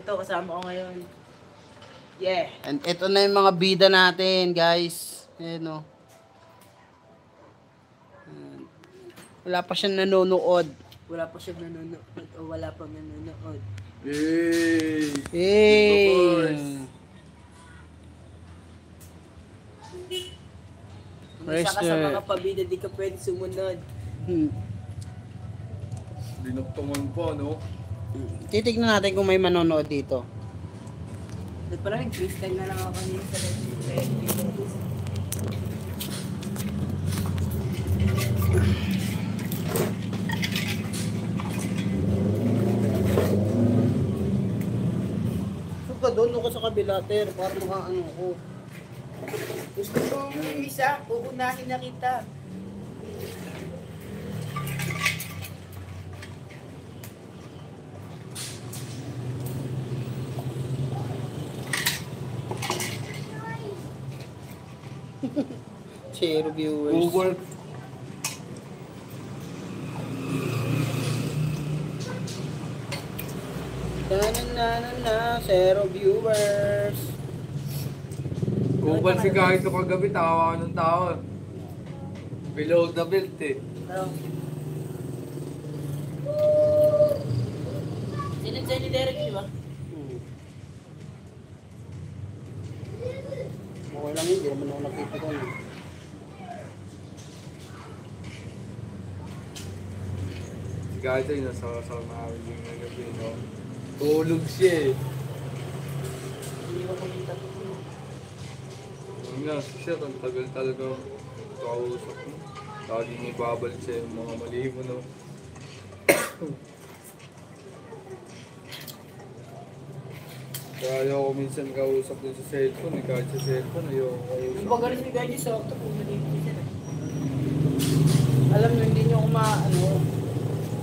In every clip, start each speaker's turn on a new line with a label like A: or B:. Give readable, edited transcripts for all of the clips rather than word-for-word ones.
A: to, kasama ko ngayon. Yeah.
B: And ito na yung mga bida natin, guys. Ayan o. Wala pa siyang nanonood.
A: Wala pa siya nanonood o wala pa nanonood.
C: Yay!
B: Hey!
A: Kung isa ka sa mga pabida, di ka pwede sumunod.
C: Dinuktungan pa, no?
B: Titignan natin kung may manonood dito.
A: Doon pala nag-freestyle na lang ako kanina sa Reddit.
B: Doon ka sa kabila, ter, para makaano ko.
A: Gusto ko yung isa, uunahin na kita.
B: Zero viewers.
C: Google.
B: Zero viewers.
C: Google si kahit ito kagabi, tawa ng tao. Below the belt eh.
A: Sinad ni Derek, di ba?
B: Okay lang yun, hindi naman ako nakita ko.
C: Si kahit ay nasa namin yung nagabi, no? Tulog siya eh.
A: Hindi ko kumita ko.
C: Yun nga, siya, ang tagal talaga kausap mo. Laging ibabalik siya yung mga mali mo, no? Kaya ayaw ko minsan kausap din sa cellphone, kahit sa cellphone, ayaw ko kausap.
A: Yung pagaling ni Gaji sa okto, kung maliit siya.
B: Alam nyo, hindi nyo kumaano.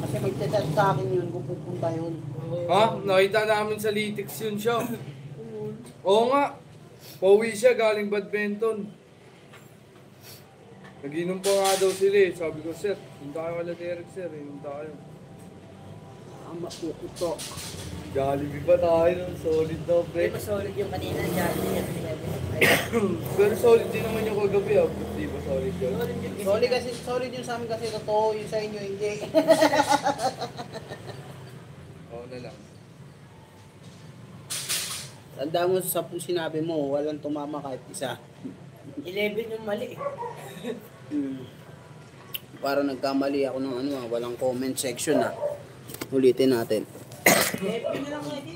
B: Kasi magchat sa akin yun kung pupunta yun.
C: Ha? Nakita namin sa Litix yun siya. Oo nga. Pauwi siya galing badminton. Nag-inom pa nga daw sila eh. Sabi ko, sir, punta kayo kala Derek, sir. Punta kayo.
B: Ang makukuto.
C: Jollibee ba tayo? Solid daw,
A: Pero
C: pre.
A: mas solid yung kanina, Jollibee at 11.
C: Pero solid din naman yung kagabi ah. Di ba solid yun?
B: Solid yun sa amin kasi totoo, yun sa inyo hindi.
C: Oo na lang.
B: Tanda mo sa sinabi mo, walang tumama kahit isa.
A: 11 yung mali.
B: Para nagkamali ako ng walang comment section Ulitin natin.
A: 11 na lang, Gaji.